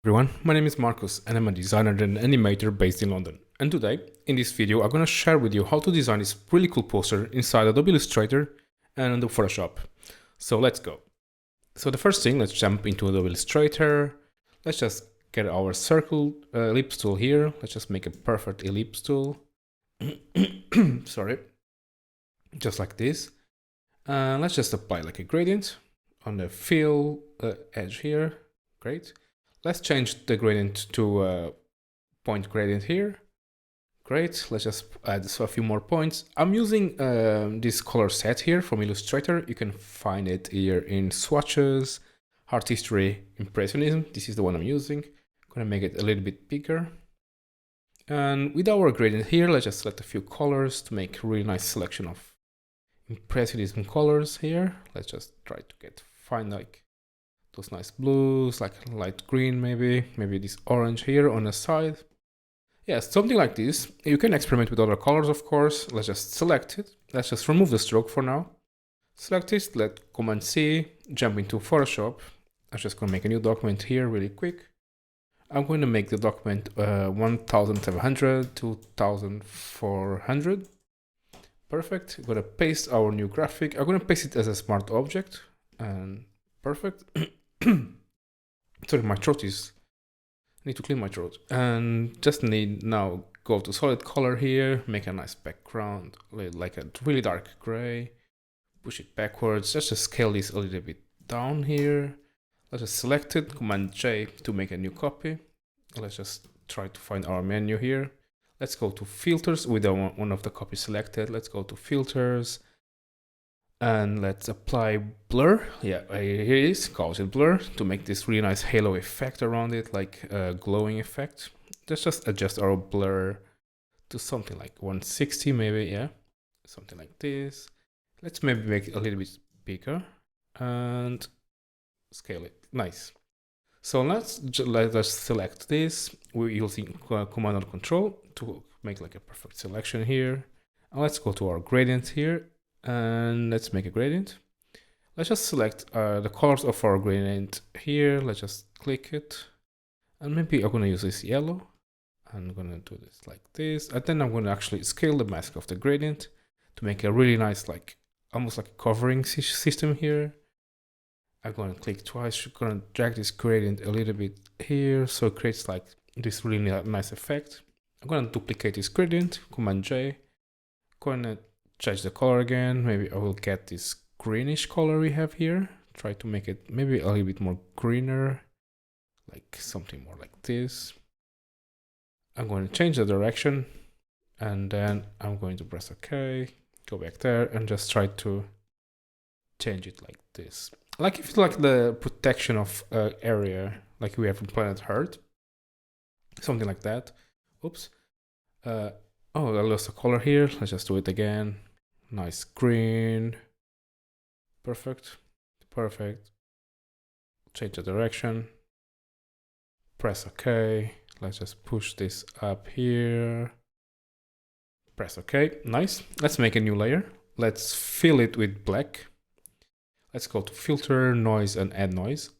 Everyone, my name is Marcus and I'm a designer and animator based in London. And today, in this video, I'm gonna share with you how to design this really cool poster inside Adobe Illustrator and Adobe Photoshop. So let's go. So the first thing, let's jump into Adobe Illustrator. Let's just get our circle ellipse tool here. Let's just make a perfect ellipse tool. Sorry. Just like this. Let's just apply like a gradient on the fill edge here. Great. Let's change the gradient to point gradient here. Great, let's just add a few more points. I'm using this color set here from Illustrator. You can find it here in swatches, art history, impressionism. This is the one I'm using. I'm gonna make it a little bit bigger. And with our gradient here, let's just select a few colors to make a really nice selection of impressionism colors here. Let's just try to find like those nice blues, like light green maybe this orange here on the side. Yeah, something like this. You can experiment with other colors, of course. Let's just select it. Let's just remove the stroke for now. Select it, let Command C, jump into Photoshop. I'm just gonna make a new document here really quick. I'm going to make the document 1700 to 2400. Perfect. I'm gonna paste our new graphic. I'm gonna paste it as a smart object and perfect. Sorry, my throat is. I need to clean my throat. And just need now go to solid color here, make a nice background, like a really dark gray. Push it backwards. Let's just scale this a little bit down here. Let's just select it, Command J to make a new copy. Let's just try to find our menu here. Let's go to filters with one of the copies selected. Let's go to filters. And let's apply blur. Yeah, here it is, Gaussian blur, to make this really nice halo effect around it, like a glowing effect. Let's just adjust our blur to something like 160 maybe, yeah, something like this. Let's maybe make it a little bit bigger and scale it. Nice. So let us select this. We're using Command and Control to make like a perfect selection here. And let's go to our gradient here. And let's make a gradient. Let's just select the colors of our gradient here. Let's just click it. And maybe I'm going to use this yellow. I'm going to do this like this. And then I'm going to actually scale the mask of the gradient to make a really nice, like almost like a covering system here. I'm going to click twice. I'm going to drag this gradient a little bit here. So it creates like this really nice effect. I'm going to duplicate this gradient, Command J. Going to change the color again. Maybe I will get this greenish color we have here. Try to make it maybe a little bit more greener, like something more like this. I'm going to change the direction and then I'm going to press OK, go back there and just try to change it like this. Like if it's like the protection of area, like we have in Planet Earth, something like that. Oops. Oh, I lost a color here. Let's just do it again. Nice green. Perfect. Perfect. Change the direction. Press OK. Let's just push this up here. Press OK. Nice. Let's make a new layer. Let's fill it with black. Let's go to Filter, Noise, and Add Noise.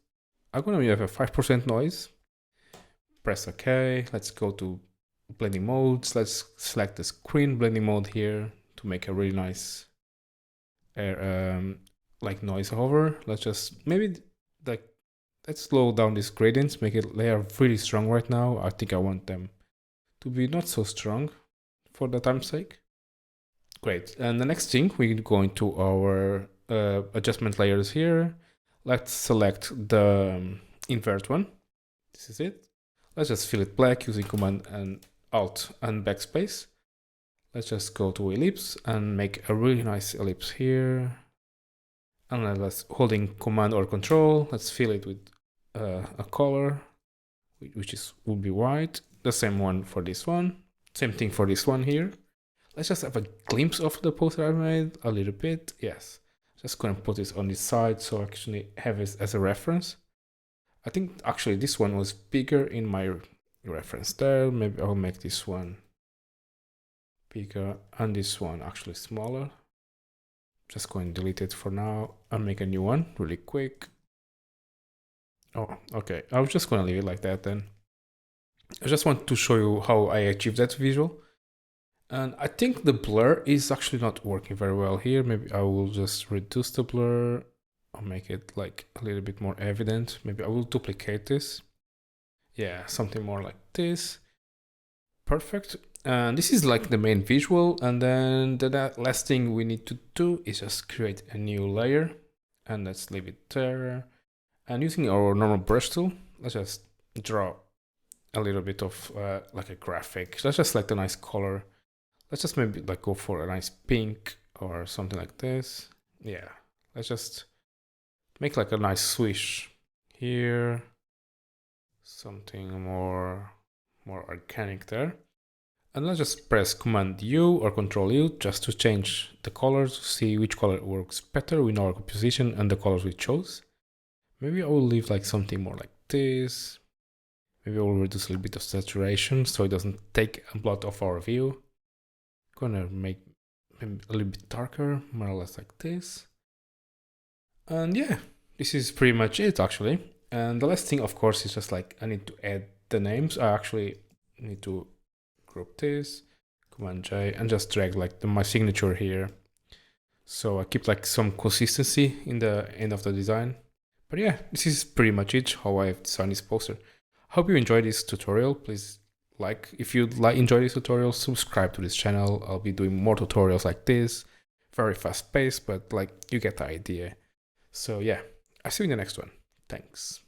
I'm going to have a 5% noise. Press OK. Let's go to blending modes. Let's select the screen blending mode here to make a really nice like noise hover. Let's just maybe like let's slow down these gradients, make it they are really strong right now. I think I want them to be not so strong for the time's sake. Great. And the next thing, we go into our adjustment layers here. Let's select the invert one. This is it. Let's just fill it black using Command and Alt and backspace. Let's just go to ellipse and make a really nice ellipse here. And then let's holding Command or Control. Let's fill it with a color, which will be white. The same one for this one. Same thing for this one here. Let's just have a glimpse of the poster I made a little bit. Yes. Just gonna put this on this side so I actually have it as a reference. I think actually this one was bigger in my reference there. Maybe I'll make this one bigger and this one actually smaller. Just going to delete it for now and make a new one really quick. Oh, okay. I was just gonna leave it like that then. I just want to show you how I achieved that visual. And I think the blur is actually not working very well here. Maybe I will just reduce the blur. I'll make it like a little bit more evident. Maybe I will duplicate this. Yeah, something more like this. Perfect. And this is like the main visual. And then the last thing we need to do is just create a new layer. And let's leave it there. And using our normal brush tool, let's just draw a little bit of like a graphic. Let's just select a nice color. Let's just maybe like go for a nice pink or something like this. Yeah, let's just make like a nice swish here. Something more organic there. And let's just press Command U or Control U just to change the colors, to see which color works better with our composition and the colors we chose. Maybe I will leave like something more like this. Maybe I will reduce a little bit of saturation so it doesn't take a lot of our view. Gonna make maybe a little bit darker, more or less like this. And yeah, this is pretty much it actually. And the last thing, of course, is just like I need to add the names. I actually need to group this, Command J, and just drag like my signature here. So I keep like some consistency in the end of the design. But yeah, this is pretty much it, how I've designed this poster. Hope you enjoyed this tutorial. Please like, if you enjoy this tutorial, subscribe to this channel. I'll be doing more tutorials like this. Very fast paced, but like you get the idea. So yeah, I'll see you in the next one. Thanks.